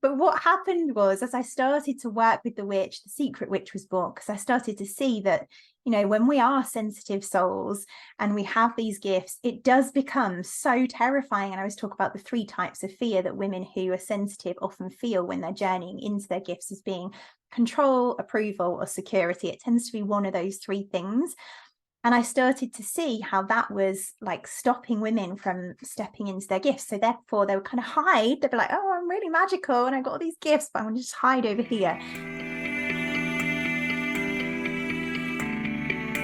But what happened was, as I started to work with the witch, the secret witch was born, because I started to see that, when we are sensitive souls and we have these gifts, it does become so terrifying. And I always talk about the 3 types of fear that women who are sensitive often feel when they're journeying into their gifts, as being control, approval, or security. It tends to be one of those 3 things. And I started to see how that was like stopping women from stepping into their gifts. So therefore they would kind of hide. They'd be like, oh, I'm really magical and I've got all these gifts, but I'm going to just hide over here.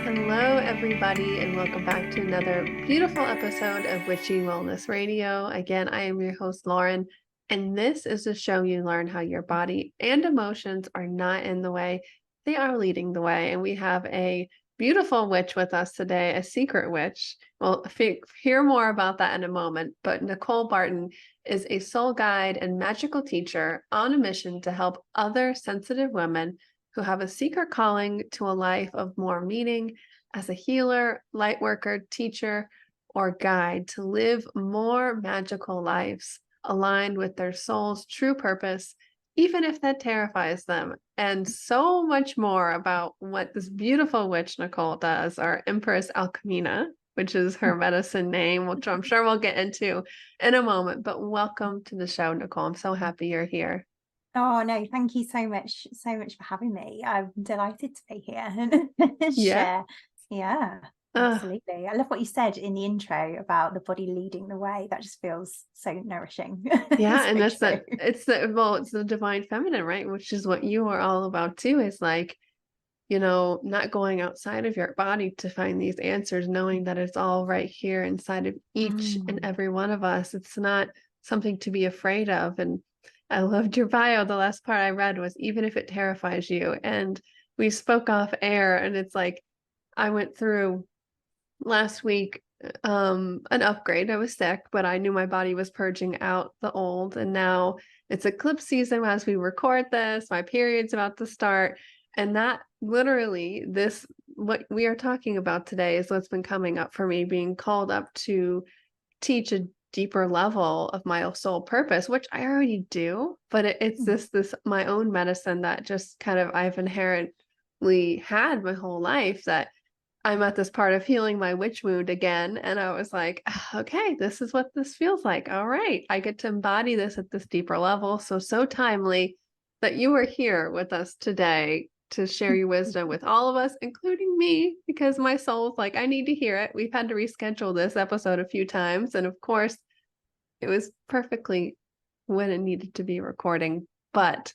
Hello, everybody, and welcome back to another beautiful episode of Witchy Wellness Radio. Again, I am your host, Lauren, and this is the show you learn how your body and emotions are not in the way, they are leading the way. And we have a beautiful witch with us today, a secret witch. We'll hear more about that in a moment, but Nicole Barton is a soul guide and magical teacher on a mission to help other sensitive women who have a secret calling to a life of more meaning as a healer, light worker, teacher, or guide to live more magical lives aligned with their soul's true purpose, even if that terrifies them. And so much more about what this beautiful witch Nicole does, our Empress Alchemina, which is her medicine name, which I'm sure we'll get into in a moment. But welcome to the show, Nicole. I'm so happy you're here. Oh no, thank you so much for having me. I'm delighted to be here and share. Yeah, absolutely. I love what you said in the intro about the body leading the way. That just feels so nourishing. Yeah, and that's true. It's the divine feminine, right? Which is what you are all about too, is like, not going outside of your body to find these answers, knowing that it's all right here inside of each and every one of us. It's not something to be afraid of. And I loved your bio. The last part I read was, even if it terrifies you. And we spoke off air, and it's like, I went through last week an upgrade. I was sick, but I knew my body was purging out the old. And now it's eclipse season as we record this. My period's about to start. And that literally, what we are talking about today is what's been coming up for me, being called up to teach a deeper level of my soul purpose, which I already do, but it's this my own medicine that just kind of I've inherently had my whole life, that I'm at this part of healing my witch wound again. And I was like, okay, this is what this feels like. All right, I get to embody this at this deeper level. So timely that you are here with us today to share your wisdom with all of us, including me, because my soul's like, I need to hear it. We've had to reschedule this episode a few times. And of course, it was perfectly when it needed to be recording. But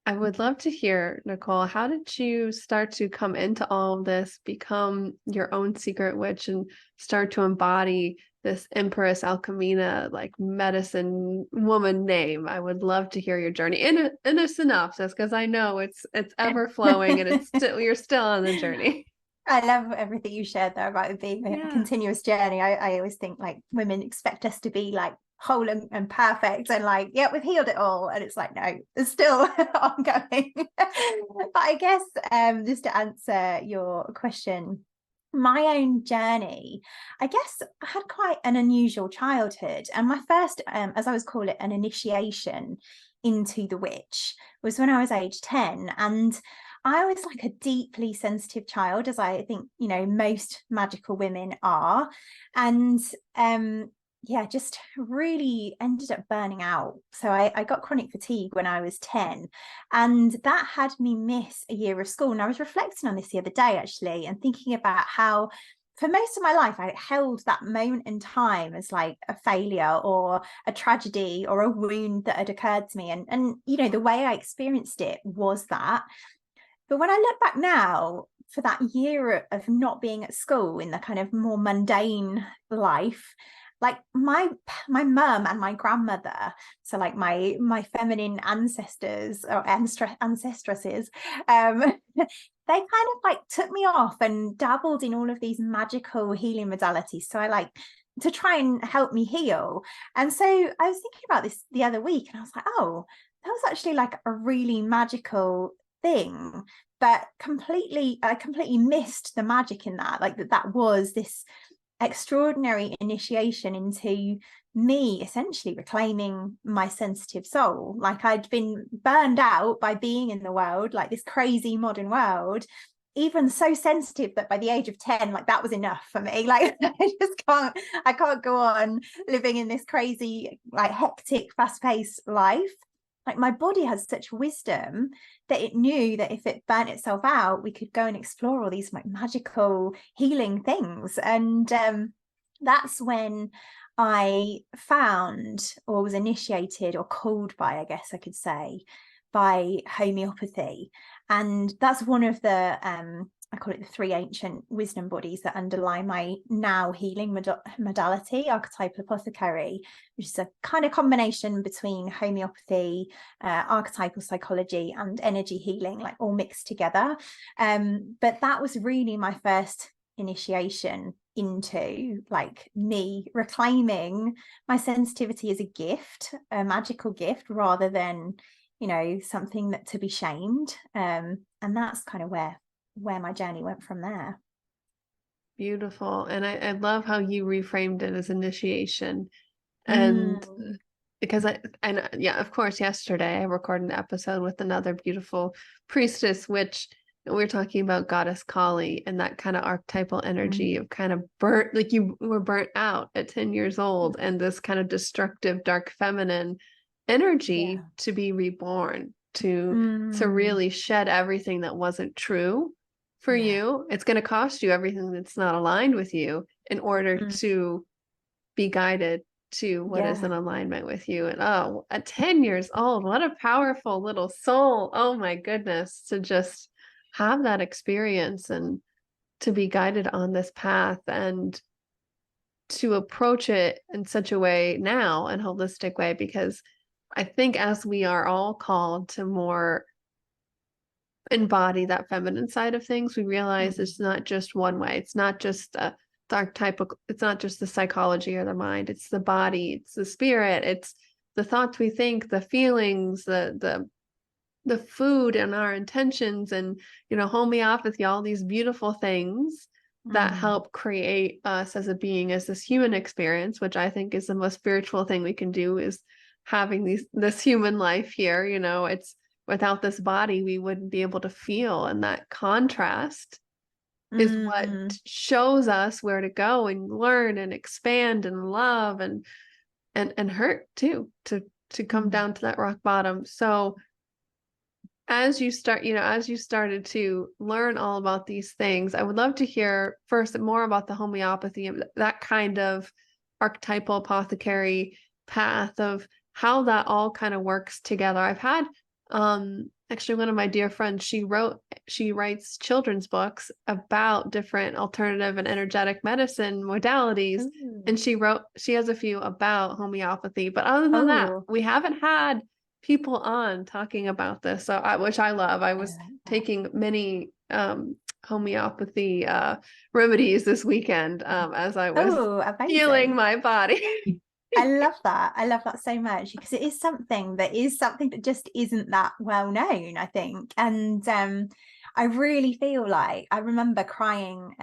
I would love to hear, Nicole, how did you start to come into all of this, become your own secret witch, and start to embody this Empress Alchemina, like medicine woman name? I would love to hear your journey in a synopsis, because I know it's ever flowing and you're still on the journey. I love everything you shared there about it being a continuous journey. I always think like women expect us to be like whole and perfect and like, yeah, we've healed it all. And it's like, no, it's still ongoing. But I guess just to answer your question, my own journey, I guess I had quite an unusual childhood. And my first, as I always call it, an initiation into the witch was when I was age 10. And I was like a deeply sensitive child, as I think, most magical women are. And just really ended up burning out. So I got chronic fatigue when I was 10, and that had me miss a year of school. And I was reflecting on this the other day, actually, and thinking about how for most of my life, I held that moment in time as like a failure or a tragedy or a wound that had occurred to me. And the way I experienced it was that. But when I look back now, for that year of not being at school in the kind of more mundane life, like my mum and my grandmother, so like my feminine ancestors or ancestresses, they kind of like took me off and dabbled in all of these magical healing modalities. So I like to try and help me heal. And so I was thinking about this the other week, and I was like, oh, that was actually like a really magical thing, but I completely missed the magic in that. Like that was this extraordinary initiation into me essentially reclaiming my sensitive soul. Like, I'd been burned out by being in the world, like this crazy modern world, even so sensitive that by the age of 10, like, that was enough for me. Like, I can't go on living in this crazy, like, hectic, fast-paced life. Like, my body has such wisdom that it knew that if it burnt itself out, we could go and explore all these like magical healing things. And that's when I found, or was initiated or called by, I guess I could say, by homeopathy. And that's one of the I call it the 3 ancient wisdom bodies that underlie my now healing modality, Archetypal Apothecary, which is a kind of combination between homeopathy, archetypal psychology, and energy healing, like all mixed together. But that was really my first initiation into like me reclaiming my sensitivity as a gift, a magical gift, rather than, you know, something that to be shamed. And that's kind of where my journey went from there. Beautiful. And I love how you reframed it as initiation. And because yeah, of course, yesterday I recorded an episode with another beautiful priestess, which we were talking about goddess Kali and that kind of archetypal energy of kind of burnt, like you were burnt out at 10 years old, and this kind of destructive, dark feminine energy to be reborn, to really shed everything that wasn't true for you. It's going to cost you everything that's not aligned with you in order to be guided to what is in alignment with you. And at 10 years old, what a powerful little soul. Oh my goodness, to just have that experience and to be guided on this path and to approach it in such a way now, in a holistic way, because I think as we are all called to more embody that feminine side of things, we realize it's not just one way. It's not just the archetypal, it's not just the psychology or the mind, it's the body, it's the spirit, it's the thoughts we think, the feelings, the food and our intentions, and, you know, homeopathy, all these beautiful things that help create us as a being, as this human experience, which I think is the most spiritual thing we can do, is having this human life here. You know, it's without this body, we wouldn't be able to feel. And that contrast is what shows us where to go and learn and expand and love and hurt too, to come down to that rock bottom. So as you started to learn all about these things, I would love to hear first more about the homeopathy, that kind of archetypal apothecary path, of how that all kind of works together. I've had actually one of my dear friends, she writes children's books about different alternative and energetic medicine modalities. And she has a few about homeopathy, but other than that, we haven't had people on talking about this, which I love. I was taking many homeopathy remedies this weekend as I was healing my body. I love that so much, because it is something that just isn't that well known, I think. And I really feel like I remember crying.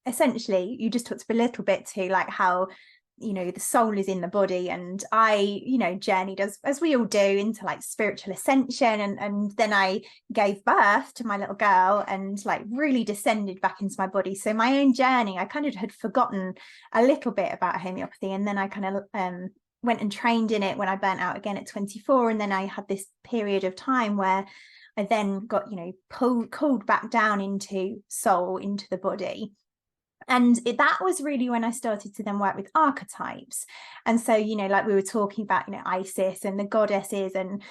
Essentially, you just talked a little bit to like how, you know, the soul is in the body, and I, you know, journeyed as we all do into like spiritual ascension, and then I gave birth to my little girl and like really descended back into my body. So my own journey, I kind of had forgotten a little bit about homeopathy, and then I kind of went and trained in it when I burnt out again at 24, and then I had this period of time where I then got, you know, called back down into soul, into the body. And that was really when I started to then work with archetypes. And so, you know, like we were talking about, you know, Isis and the goddesses and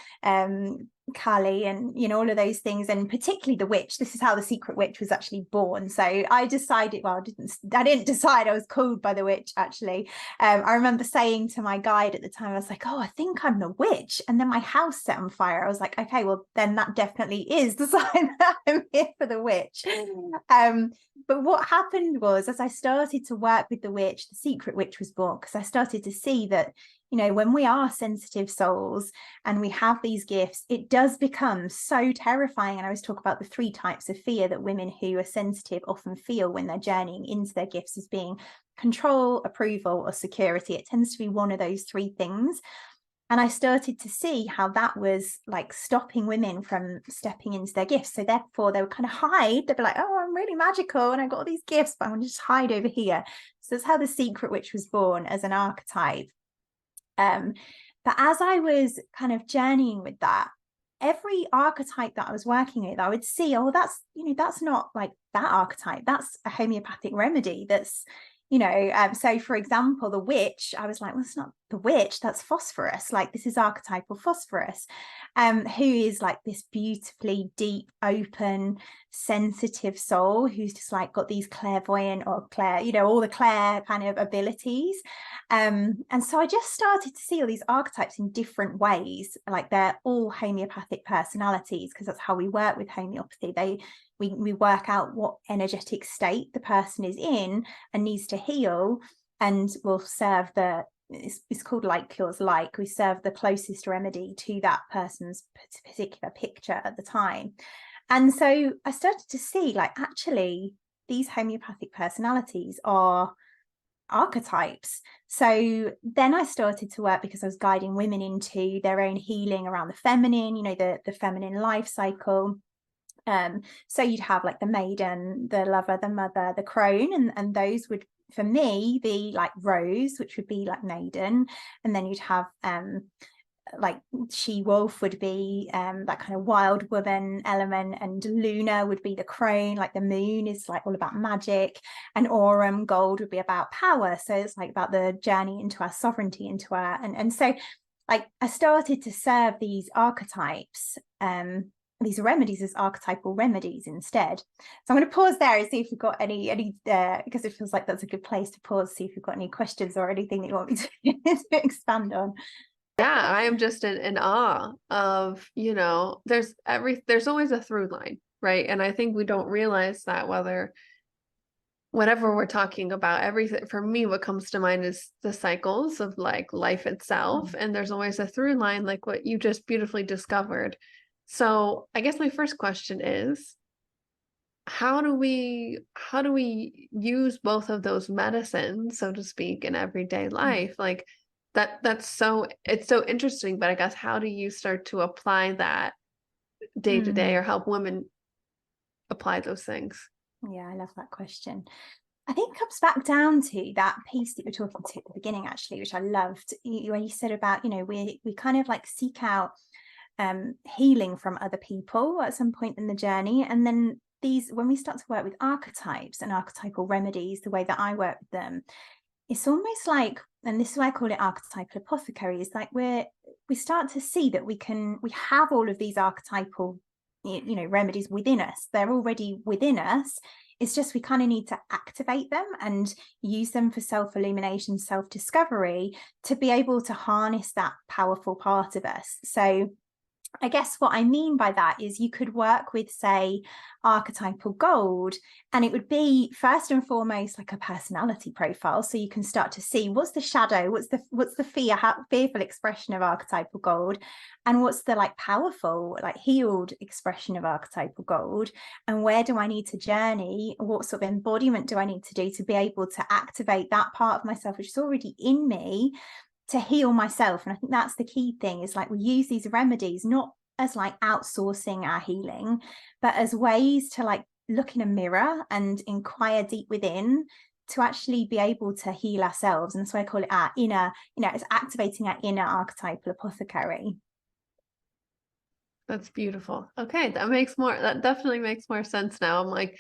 Kali and, you know, all of those things, and particularly the witch. This is how the secret witch was actually born. So I decided, well, I didn't decide, I was called by the witch, actually. I remember saying to my guide at the time, I was like, oh, I think I'm the witch. And then my house set on fire. I was like, okay, well, then that definitely is the sign that I'm here for the witch. But what happened was, as I started to work with the witch, the secret witch was born, because I started to see that, you know, when we are sensitive souls and we have these gifts, it does become so terrifying. And I always talk about the 3 types of fear that women who are sensitive often feel when they're journeying into their gifts, as being control, approval, or security. It tends to be one of those three things. And I started to see how that was like stopping women from stepping into their gifts. So therefore they would kind of hide. They'd be like, oh, I'm really magical and I got all these gifts, but I'm going to just hide over here. So that's how the Secret Witch was born, as an archetype. But as I was kind of journeying with that, every archetype that I was working with, I would see, oh, that's, that's not like that archetype. That's a homeopathic remedy. That's, so for example, the witch, I was like, well, it's not the witch, that's phosphorus. Like, this is archetypal phosphorus, who is like this beautifully deep, open, sensitive soul who's just like got these clairvoyant or all the clair kind of abilities. And so I just started to see all these archetypes in different ways, like they're all homeopathic personalities, because that's how we work with homeopathy. We work out what energetic state the person is in and needs to heal, and we'll serve it's called like cures like. We serve the closest remedy to that person's particular picture at the time. And so I started to see, like, actually, these homeopathic personalities are archetypes. So then I started to work, because I was guiding women into their own healing around the feminine, the feminine life cycle. So you'd have like the maiden, the lover, the mother, the crone, and those would, for me, be like rose, which would be like maiden. And then you'd have like she-wolf would be that kind of wild woman element, and Luna would be the crone, like the moon is like all about magic, and Aurum, gold, would be about power. So it's like about the journey into our sovereignty, into our and so like I started to serve these archetypes, these remedies, as archetypal remedies instead. So I'm going to pause there and see if we've got any because it feels like that's a good place to pause, see if you've got any questions or anything that you want me to expand on. Yeah, I am just in awe of, there's always a through line, right? And I think we don't realize that, whatever we're talking about, everything, for me, what comes to mind is the cycles of like life itself. And there's always a through line, like what you just beautifully discovered. So I guess my first question is, how do we use both of those medicines, so to speak, in everyday life? Like it's so interesting, but I guess, how do you start to apply that day to day, or help women apply those things? Yeah, I love that question. I think it comes back down to that piece that you're talking to at the beginning, actually, which I loved, where you said about, we kind of like seek out healing from other people at some point in the journey. And then when we start to work with archetypes and archetypal remedies, the way that I work with them, it's almost like, and this is why I call it archetypal apothecary, is like we start to see that we have all of these archetypal remedies within us. They're already within us. It's just we kind of need to activate them and use them for self-illumination, self-discovery, to be able to harness that powerful part of us. So I guess what I mean by that is, you could work with, say, archetypal gold, and it would be first and foremost like a personality profile. So you can start to see what's the shadow, what's the fearful expression of archetypal gold, and what's the like powerful, like healed expression of archetypal gold, and where do I need to journey? What sort of embodiment do I need to do to be able to activate that part of myself which is already in me, to heal myself? And I think that's the key thing, is like we use these remedies not as like outsourcing our healing, but as ways to like look in a mirror and inquire deep within, to actually be able to heal ourselves. And so I call it our inner, it's activating our inner archetypal apothecary. That's beautiful. Okay, that definitely makes more sense now. I'm like,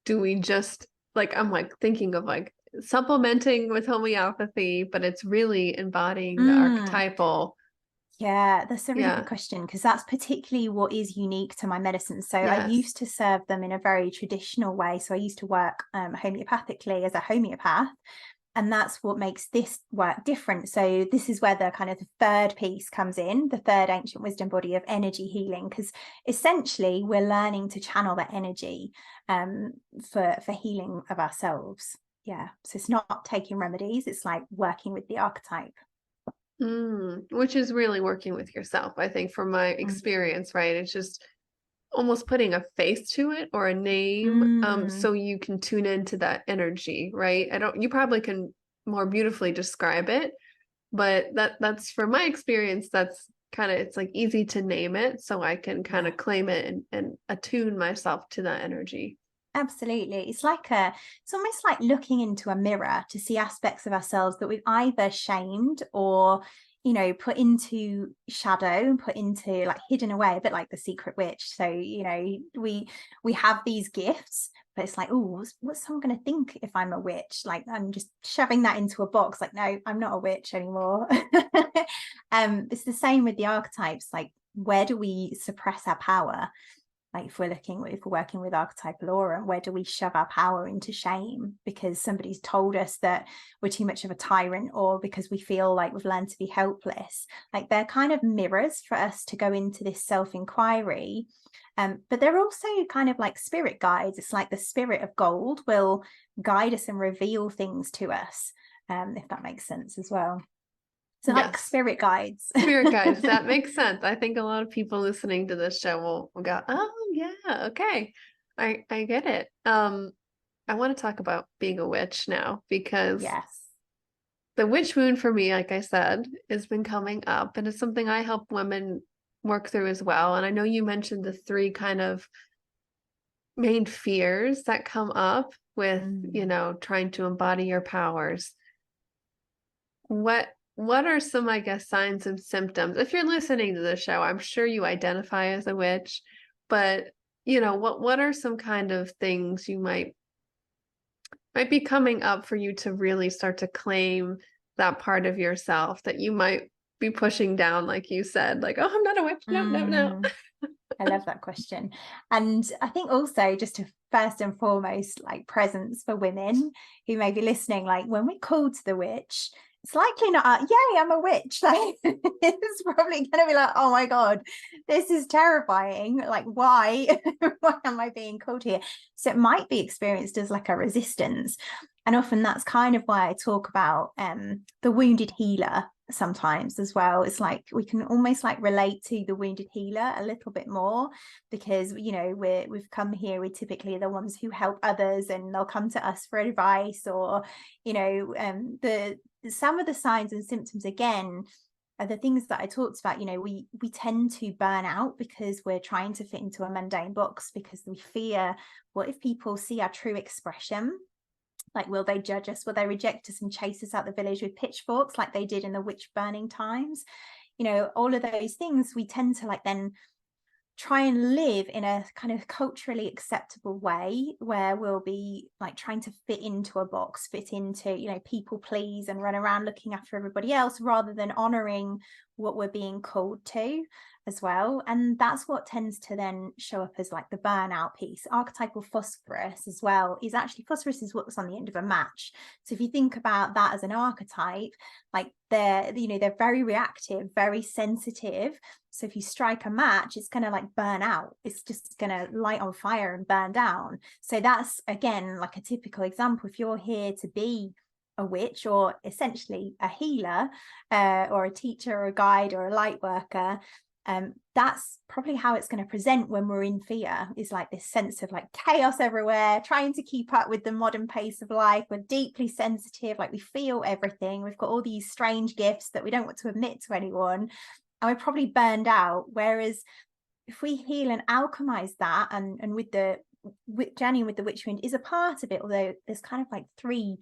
do we just I'm like thinking of like supplementing with homeopathy, but it's really embodying the archetypal. Yeah, that's a really good question, because that's particularly what is unique to my medicine. So I used to serve them in a very traditional way. So I used to work homeopathically as a homeopath, and that's what makes this work different. So this is where the kind of the third piece comes in, the third ancient wisdom body of energy healing, because essentially we're learning to channel that energy for healing of ourselves. Yeah, so it's not taking remedies, it's like working with the archetype. Which is really working with yourself, I think, from my experience, right? It's just almost putting a face to it or a name, so you can tune into that energy, right? You probably can more beautifully describe it, but that's from my experience, that's kind of, it's like easy to name it so I can kind of claim it and attune myself to that energy. Absolutely. It's almost like looking into a mirror to see aspects of ourselves that we've either shamed or, you know, put into shadow and put into like hidden away, a bit like the secret witch. So, you know, we have these gifts, but it's like, oh, what's someone going to think if I'm a witch? Like, I'm just shoving that into a box. Like, no, I'm not a witch anymore. It's the same with the archetypes. Like, where do we suppress our power? Like if we're working with archetypal aura, where do we shove our power into shame because somebody's told us that we're too much of a tyrant, or because we feel like we've learned to be helpless? Like they're kind of mirrors for us to go into this self-inquiry. But they're also kind of like spirit guides. It's like the spirit of gold will guide us and reveal things to us, if that makes sense as well. So Yes. like spirit guides. Spirit guides, that makes sense. I think a lot of people listening to this show will go, oh yeah, okay. I get it. I want to talk about being a witch now, because Yes. the witch wound for me, like I said, has been coming up, and it's something I help women work through as well. And I know you mentioned the 3 kind of main fears that come up with, you know, trying to embody your powers. What are some, I guess, signs and symptoms? If you're listening to the show, I'm sure you identify as a witch, but you know, what are some kind of things you might be coming up for you to really start to claim that part of yourself that you might be pushing down, like you said, like, oh, I'm not a witch. No. I love that question. And I think also just to first and foremost, like presence for women who may be listening, like when we call to the witch, it's likely not, yay, I'm a witch. Like it's probably going to be like, oh my God, this is terrifying. Like, why? Why am I being called here? So it might be experienced as like a resistance. And often that's kind of why I talk about the wounded healer sometimes as well. It's like we can almost like relate to the wounded healer a little bit more, because you know we've come here, we typically are the ones who help others, and they'll come to us for advice, or you know, some of the signs and symptoms again are the things that I talked about. You know, we tend to burn out because we're trying to fit into a mundane box, because we fear, what if people see our true expression? Like, will they judge us? Will they reject us and chase us out the village with pitchforks like they did in the witch burning times? You know, all of those things, we tend to like then try and live in a kind of culturally acceptable way, where we'll be like trying to fit into a box, fit into, you know, people please and run around looking after everybody else, rather than honoring what we're being called to as well. And that's what tends to then show up as like the burnout piece. Archetypal phosphorus as well is actually, phosphorus is what's on the end of a match. So if you think about that as an archetype, like they're very reactive, very sensitive. So if you strike a match, it's going to like burn out. It's just going to light on fire and burn down. So that's, again, like a typical example. If you're here to be a witch, or essentially a healer, or a teacher or a guide or a light worker, that's probably how it's going to present when we're in fear, is like this sense of like chaos everywhere, trying to keep up with the modern pace of life. We're deeply sensitive, like we feel everything. We've got all these strange gifts that we don't want to admit to anyone, and we're probably burned out. Whereas if we heal and alchemize that, and with the journey with the witch wound is a part of it, although there's kind of like 3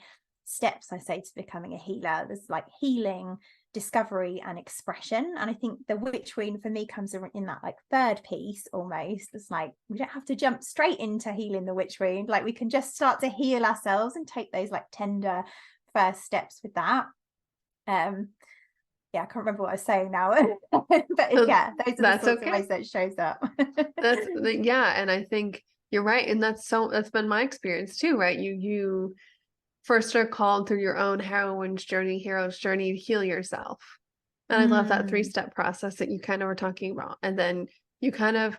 steps, I say, to becoming a healer. There's like healing, discovery, and expression. And I think the witch wound for me comes in that like 3rd piece almost. It's like we don't have to jump straight into healing the witch wound. Like we can just start to heal ourselves and take those like tender first steps with that. Yeah, I can't remember what I was saying now. But yeah, those are the sorts of ways that it shows up. Yeah, and I think you're right, and that's been my experience too, right? You first are called through your own hero's journey to heal yourself. And I love that 3-step process that you kind of were talking about. And then you kind of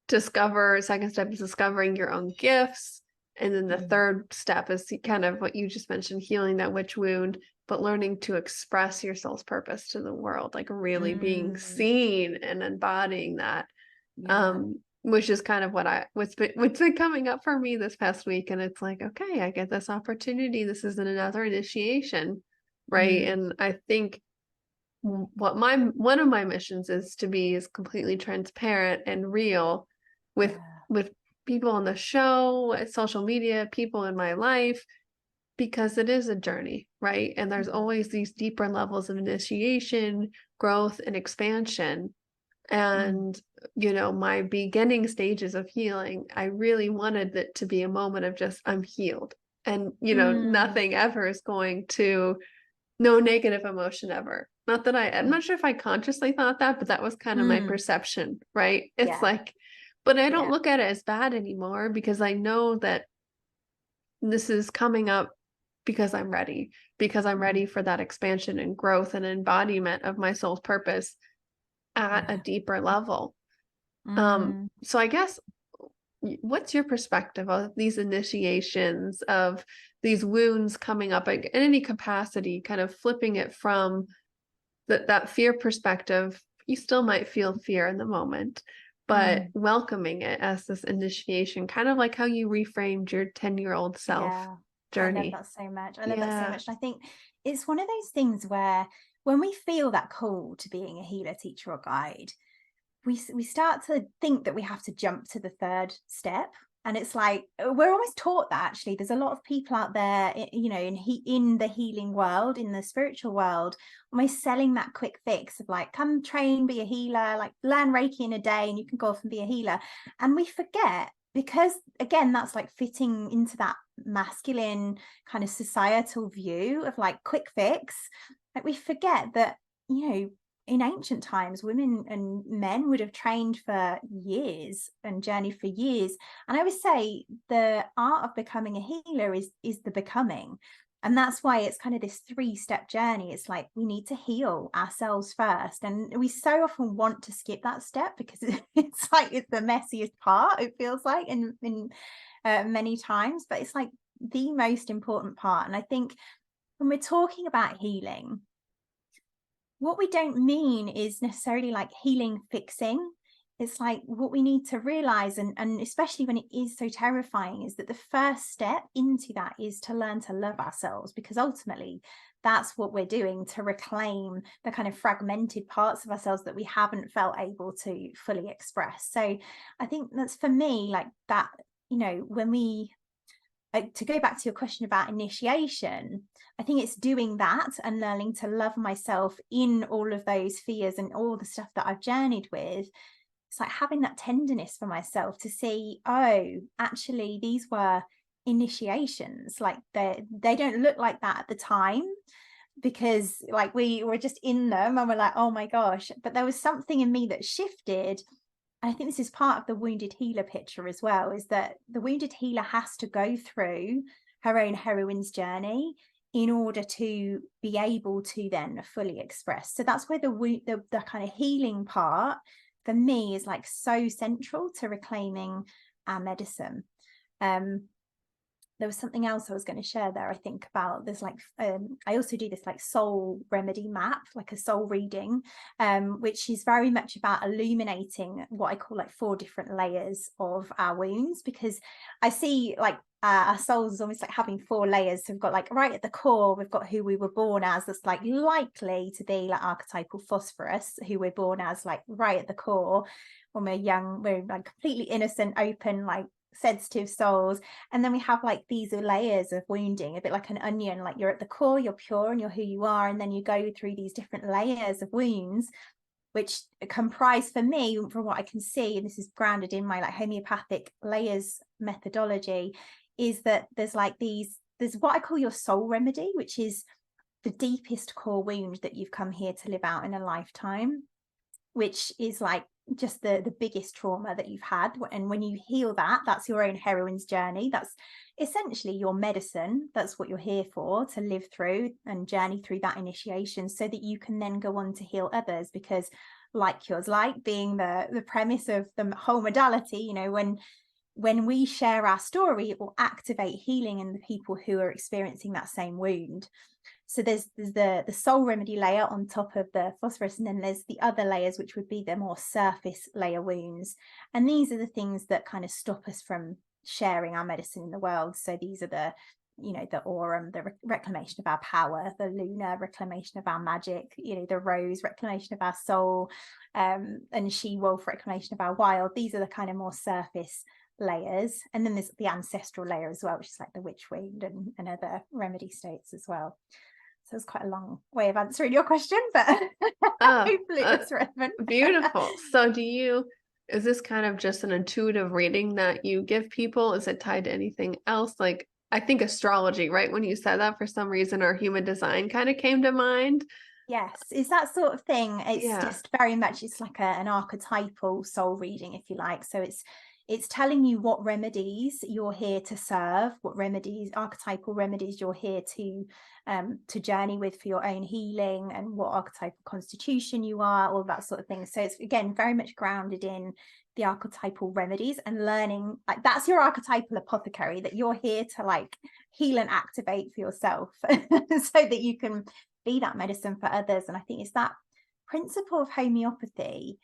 second step is discovering your own gifts. And then the 3rd step is kind of what you just mentioned, healing that witch wound, but learning to express your soul's purpose to the world, like really being seen and embodying that. which is kind of what's been coming up for me this past week. And it's like, okay, I get this opportunity. This is another initiation, right? And I think one of my missions is to be as completely transparent and real with people on the show, social media, people in my life, because it is a journey, right? And there's always these deeper levels of initiation, growth, and expansion. And, you know, my beginning stages of healing, I really wanted it to be a moment of just, I'm healed. And, you know, nothing ever is going to, no negative emotion ever. Not that I'm not sure if I consciously thought that, but that was kind of my perception, right? It's like, but I don't look at it as bad anymore, because I know that this is coming up because I'm ready for that expansion and growth and embodiment of my soul's purpose at a deeper level. So I guess, what's your perspective of these initiations, of these wounds coming up in any capacity, kind of flipping it from that fear perspective? You still might feel fear in the moment, but welcoming it as this initiation, kind of like how you reframed your 10-year-old self journey. I love that so much. I love that so much. And I think it's one of those things where when we feel that call to being a healer, teacher, or guide, we start to think that we have to jump to the third step. And it's like, we're always taught that actually there's a lot of people out there, you know, in the healing world, in the spiritual world, almost selling that quick fix of like, come train, be a healer, like learn Reiki in a day and you can go off and be a healer. And we forget, because again, that's like fitting into that masculine kind of societal view of like quick fix. Like we forget that, you know, in ancient times, women and men would have trained for years and journeyed for years. And I would say the art of becoming a healer is the becoming. And that's why it's kind of this 3-step journey. It's like we need to heal ourselves first. And we so often want to skip that step because it's like it's the messiest part, it feels like, in many times. But it's like the most important part. And I think when we're talking about healing, what we don't mean is necessarily like healing, fixing. It's like what we need to realize, and especially when it is so terrifying, is that the first step into that is to learn to love ourselves, because ultimately that's what we're doing to reclaim the kind of fragmented parts of ourselves that we haven't felt able to fully express. So I think that's, for me, like that, you know, when we, to go back to your question about initiation, I think it's doing that and learning to love myself in all of those fears and all the stuff that I've journeyed with. It's like having that tenderness for myself to see, oh, actually, these were initiations. Like they don't look like that at the time, because like we were just in them and we're like, oh my gosh, but there was something in me that shifted. And I think this is part of the wounded healer picture as well, is that the wounded healer has to go through her own heroine's journey in order to be able to then fully express. So that's where the kind of healing part for me is like so central to reclaiming our medicine. There was something else I was going to share there, I think, about there's like I also do this like soul remedy map, like a soul reading, which is very much about illuminating what I call like 4 different layers of our wounds, because I see like our souls is almost like having 4 layers. So we've got like right at the core, we've got who we were born as, that's like likely to be like archetypal phosphorus, who we're born as, like right at the core. When we're young, we're like completely innocent, open, like sensitive souls. And then we have like these layers of wounding, a bit like an onion, like you're at the core, you're pure and you're who you are, and then you go through these different layers of wounds, which comprise, for me, from what I can see, and this is grounded in my like homeopathic layers methodology, is that there's what I call your soul remedy, which is the deepest core wound that you've come here to live out in a lifetime, which is like just the biggest trauma that you've had. And when you heal that, that's your own heroine's journey. That's essentially your medicine. That's what you're here for, to live through and journey through that initiation, so that you can then go on to heal others. Because like yours, like being the premise of the whole modality, you know, when we share our story, it will activate healing in the people who are experiencing that same wound. So there's the soul remedy layer on top of the phosphorus, and then there's the other layers, which would be the more surface layer wounds. And these are the things that kind of stop us from sharing our medicine in the world. So these are the, you know, the aurum, the reclamation of our power, the lunar, reclamation of our magic, you know, the rose, reclamation of our soul, and she wolf, reclamation of our wild. These are the kind of more surface layers. And then there's the ancestral layer as well, which is like the witch wound and other remedy states as well. So it's quite a long way of answering your question, but hopefully it's relevant. Beautiful. So is this kind of just an intuitive reading that you give people? Is it tied to anything else? Like, I think astrology, right? When you said that, for some reason, our human design kind of came to mind. Yes, it's that sort of thing. It's just very much, it's like an archetypal soul reading, if you like. So it's telling you what remedies you're here to serve, what remedies, archetypal remedies you're here to journey with for your own healing, and what archetypal constitution you are, all that sort of thing. So it's, again, very much grounded in the archetypal remedies and learning, like, that's your archetypal apothecary that you're here to like heal and activate for yourself so that you can be that medicine for others. And I think it's that principle of homeopathy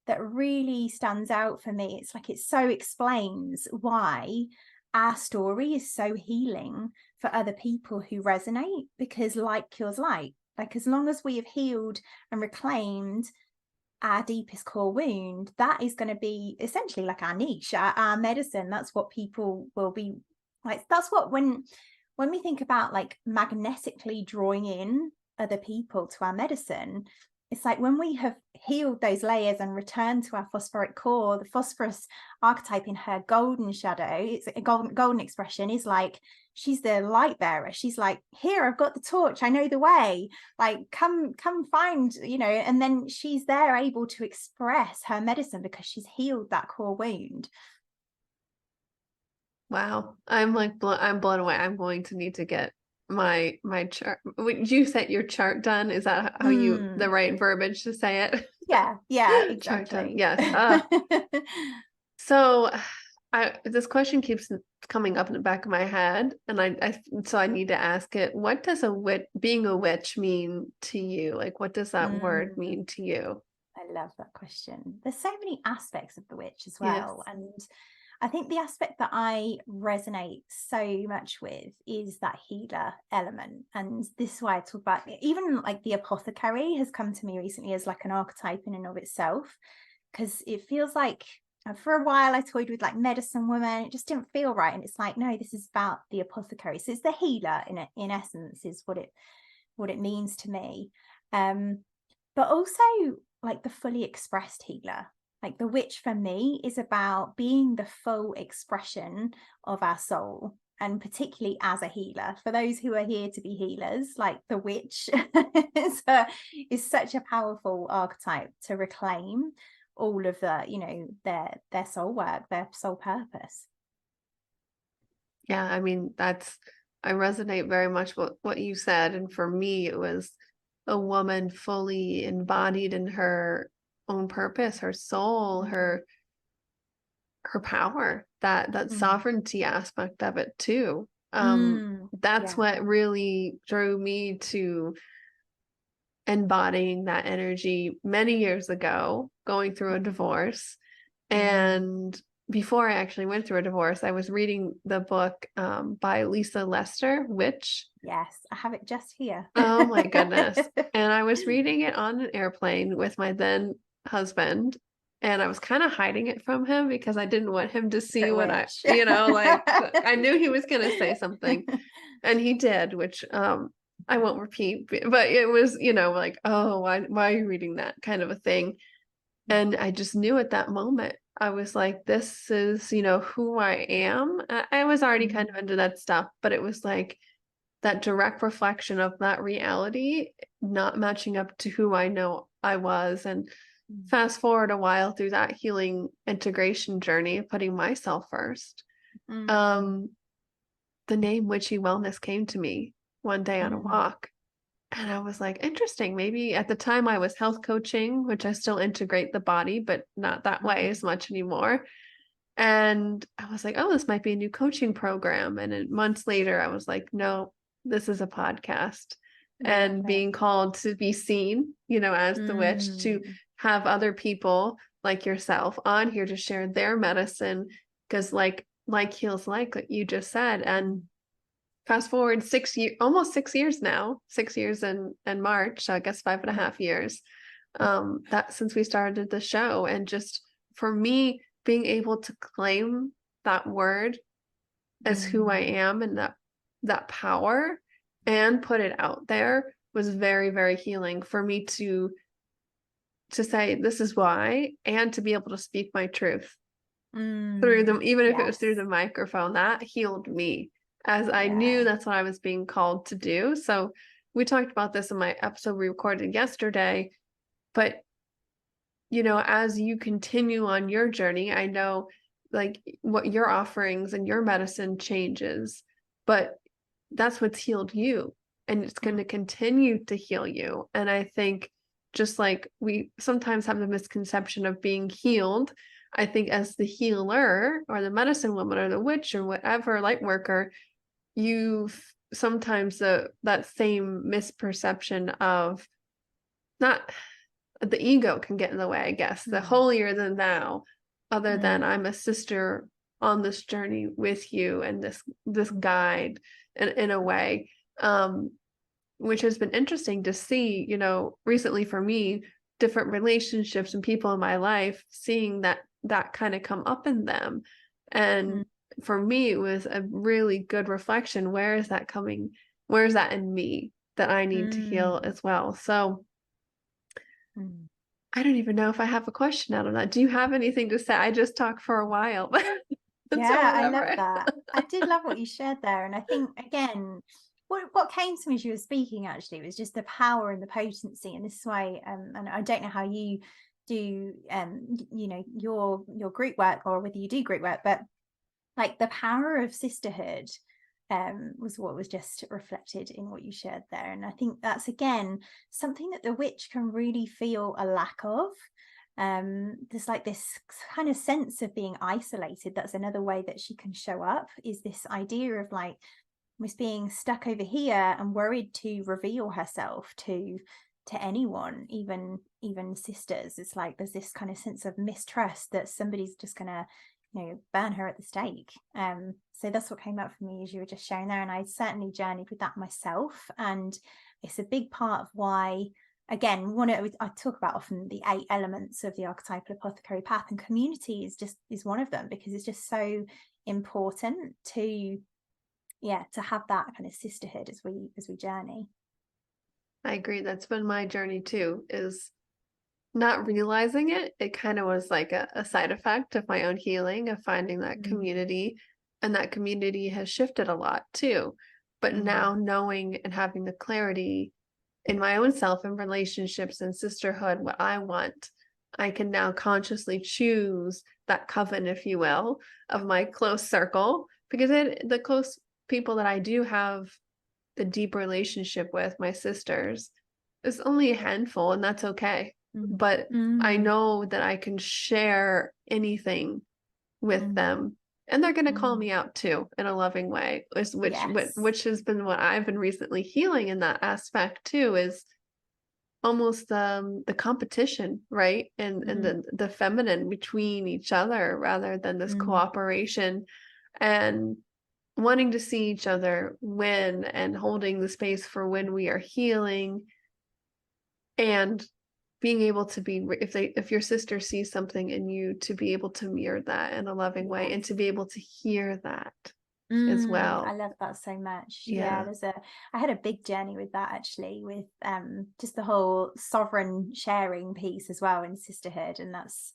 that really stands out for me. It's like, it so explains why our story is so healing for other people who resonate, because like cures like as long as we have healed and reclaimed our deepest core wound, that is going to be essentially like our niche, our medicine. That's what people will be like. That's what, when we think about like magnetically drawing in other people to our medicine, it's like when we have healed those layers and returned to our phosphoric core, the phosphorus archetype in her golden shadow, it's a golden expression, is like, she's the light bearer. She's like, here, I've got the torch, I know the way, like, come find, you know. And then she's there able to express her medicine because she's healed that core wound. Wow. I'm blown away. I'm going to need to get my chart. Would you set your chart done? Is that how the right verbiage to say it? Yeah, exactly. Chart done. Yes. So this question keeps coming up in the back of my head, and so I need to ask it. What does being a witch mean to you? Like, what does that word mean to you? I love that question. There's so many aspects of the witch as well. Yes. And I think the aspect that I resonate so much with is that healer element. And this is why I talk about, even like the apothecary has come to me recently as like an archetype in and of itself, because it feels like, for a while I toyed with like medicine woman. It just didn't feel right. And it's like, no, this is about the apothecary. So it's the healer in essence is what it means to me. But also like the fully expressed healer. Like the witch for me is about being the full expression of our soul, and particularly as a healer. For those who are here to be healers, like the witch is such a powerful archetype to reclaim all of the, you know, their soul work, their soul purpose. Yeah, I mean, I resonate very much with what you said. And for me, it was a woman fully embodied in her own purpose, her soul, her power, that sovereignty aspect of it too. That's what really drew me to embodying that energy many years ago, going through a divorce. And before I actually went through a divorce, I was reading the book by Lisa Lester, Witch. Yes, I have it just here. Oh my goodness. And I was reading it on an airplane with my then husband, and I was kind of hiding it from him because I didn't want him to see what I, like, I knew he was going to say something, and he did, which I won't repeat, but it was, like, oh, why are you reading that kind of a thing? And I just knew at that moment, I was like, this is, who I am. I was already kind of into that stuff, but it was like that direct reflection of that reality not matching up to who I know I was. And fast forward a while through that healing integration journey of putting myself first. The name Witchy Wellness came to me one day on a walk. And I was like, interesting. Maybe at the time I was health coaching, which I still integrate the body, but not that way as much anymore. And I was like, oh, this might be a new coaching program. And then months later, I was like, no, this is a podcast. and being called to be seen, you know, as the witch, to have other people like yourself on here to share their medicine, because like heals like you just said. And fast forward 6 years, almost 6 years now, 6 years in March, so I guess 5.5 years, that since we started the show. And just for me, being able to claim that word as who I am, and that power, and put it out there, was very, very healing for me to say, this is why, and to be able to speak my truth through them, even if it was through the microphone. That healed me, as I knew that's what I was being called to do. So we talked about this in my episode we recorded yesterday, but you know, as you continue on your journey, I know like what your offerings and your medicine changes, but that's what's healed you, and it's going to continue to heal you. And I think, just like we sometimes have the misconception of being healed, I think as the healer or the medicine woman or the witch or whatever light worker, you sometimes that same misperception of, not the ego can get in the way, I guess, the holier than thou, other than I'm a sister on this journey with you, and this guide in a way, which has been interesting to see, you know, recently for me, different relationships and people in my life, seeing that kind of come up in them. And for me, it was a really good reflection. Where is that coming? Where is that in me that I need to heal as well? So I don't even know if I have a question out of that. Do you have anything to say? I just talked for a while. Yeah, I love that. I did love what you shared there. And I think, again, what came to me as you were speaking actually was just the power and the potency. And this is why, and I don't know how you do, you know, your group work, or whether you do group work, but like the power of sisterhood was what was just reflected in what you shared there. And I think that's, again, something that the witch can really feel a lack of. There's like this kind of sense of being isolated. That's another way that she can show up, is this idea of like was being stuck over here and worried to reveal herself to anyone, even sisters. It's like there's this kind of sense of mistrust that somebody's just gonna, you know, burn her at the stake. So that's what came up for me as you were just sharing there, and I certainly journeyed with that myself. And it's a big part of why, again, I talk about often the 8 elements of the Archetypal Apothecary path, and community is one of them, because it's just so important to have that kind of sisterhood as we journey. I agree. That's been my journey too, is not realizing it. It kind of was like a side effect of my own healing, of finding that community, and that community has shifted a lot too. But now knowing and having the clarity in my own self and relationships and sisterhood, what I want, I can now consciously choose that coven, if you will, of my close circle, because the close people that I do have the deep relationship with, my sisters, is only a handful, and that's okay. But I know that I can share anything with them, and they're going to call me out too in a loving way, which has been what I've been recently healing in that aspect too, is almost the competition, right? And the feminine between each other, rather than this cooperation, and wanting to see each other win, and holding the space for when we are healing, and being able to be, if your sister sees something in you, to be able to mirror that in a loving way, and to be able to hear that as well. I love that so much. Yeah. I had a big journey with that actually, with just the whole sovereign sharing piece as well in sisterhood. And that's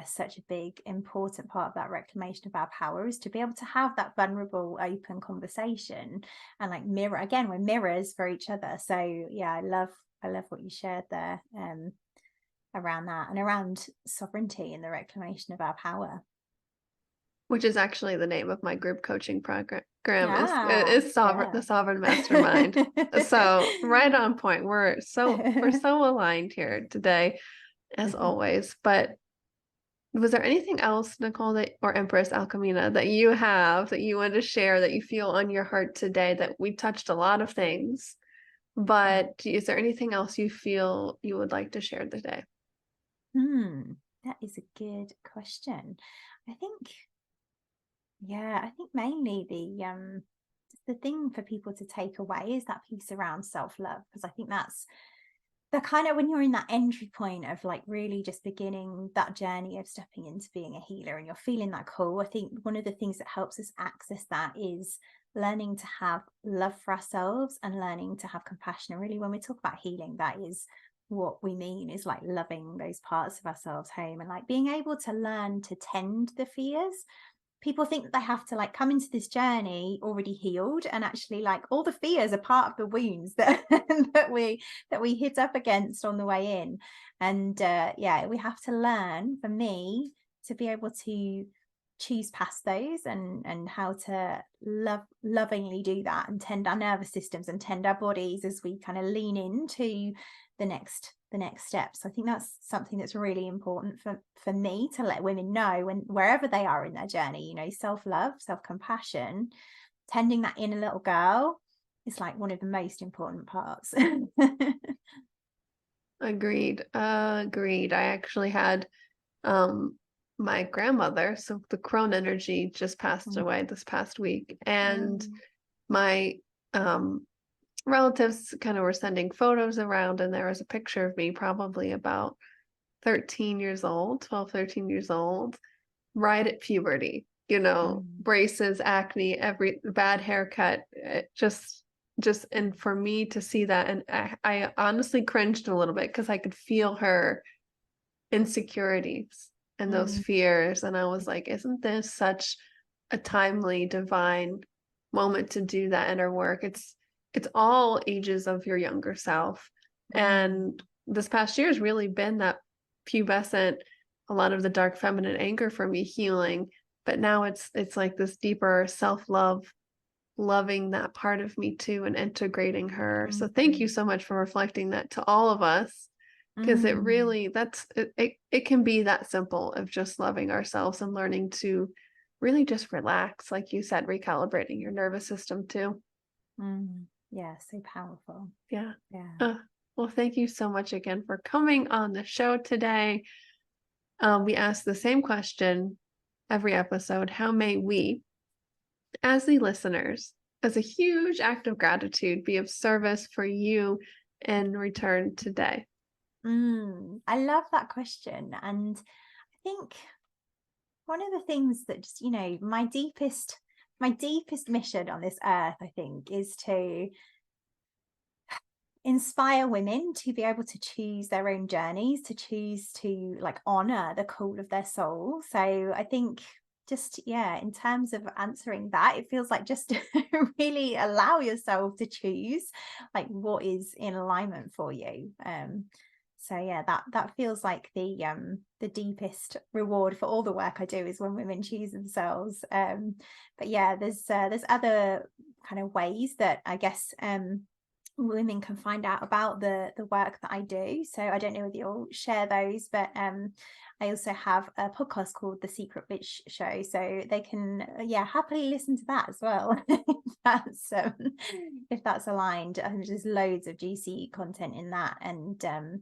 such a big important part of that reclamation of our power, is to be able to have that vulnerable, open conversation, and like mirror, again, we're mirrors for each other. So yeah, I love what you shared there around that, and around sovereignty and the reclamation of our power, which is actually the name of my group coaching program. Is the Sovereign Mastermind. So right on point. We're so aligned here today, as always. But was there anything else, Nicole, or Empress Alchemina, that you have that you want to share, that you feel on your heart today? That we touched a lot of things, But is there anything else you feel you would like to share today? That is a good question. I think mainly the thing for people to take away is that piece around self-love, because I think that's the kind of, when you're in that entry point of like really just beginning that journey of stepping into being a healer and you're feeling that call, I think one of the things that helps us access that is learning to have love for ourselves and learning to have compassion. And really, when we talk about healing, that is what we mean, is like loving those parts of ourselves home and like being able to learn to tend the fears. People think that they have to like come into this journey already healed, and actually like all the fears are part of the wounds that that we hit up against on the way in. And we have to learn, for me, to be able to choose past those and how to lovingly do that and tend our nervous systems and tend our bodies as we kind of lean into the next steps. I think that's something that's really important for me to let women know, when wherever they are in their journey, you know, self-love, self-compassion, tending that inner little girl is like one of the most important parts. Agreed. I actually had my grandmother, so the crone energy, just passed away this past week, and my relatives kind of were sending photos around, and there was a picture of me probably about 13 years old, 12, 13 years old, right at puberty, you know, braces, acne, every bad haircut, just, and for me to see that, and I honestly cringed a little bit because I could feel her insecurities and those fears. And I was like, isn't this such a timely, divine moment to do that inner work? It's all ages of your younger self. And this past year has really been that pubescent, a lot of the dark feminine anger for me healing. But now it's like this deeper self-love, loving that part of me too, and integrating her. So thank you so much for reflecting that to all of us, because it really, it can be that simple of just loving ourselves and learning to really just relax, like you said, recalibrating your nervous system too. Yeah, so powerful. Yeah. Yeah. Well, thank you so much again for coming on the show today. We ask the same question every episode: how may we, as the listeners, as a huge act of gratitude, be of service for you in return today? I love that question. And I think one of the things that just, you know, my deepest mission on this earth, I think, is to inspire women to be able to choose their own journeys, to choose to like honor the call of their soul. So I think just, in terms of answering that, it feels like just really allow yourself to choose like what is in alignment for you. That feels like the deepest reward for all the work I do, is when women choose themselves. But there's other kind of ways that I guess women can find out about the work that I do. So I don't know whether you'll share those, but I also have a podcast called The Secret Witch Show, so they can happily listen to that as well. If that's aligned. There's loads of juicy content in that, and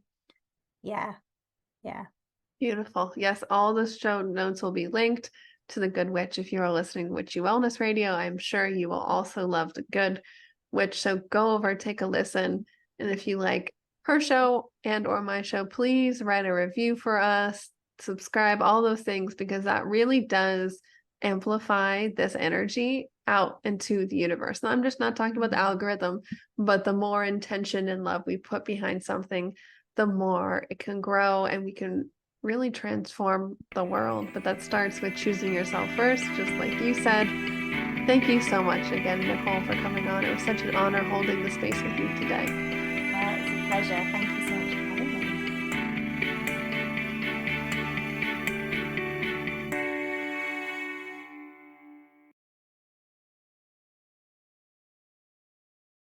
Beautiful. Yes, all the show notes will be linked to The Good Witch. If you are listening to Witchy Wellness Radio, I'm sure you will also love The Good Witch. So go over, take a listen. And if you like her show and or my show, please write a review for us, subscribe, all those things, because that really does amplify this energy out into the universe. And I'm just not talking about the algorithm, but the more intention and love we put behind something, the more it can grow, and we can really transform the world. But that starts with choosing yourself first, just like you said. Thank you so much again, Nicole, for coming on. It was such an honor holding the space with you today. It's a pleasure.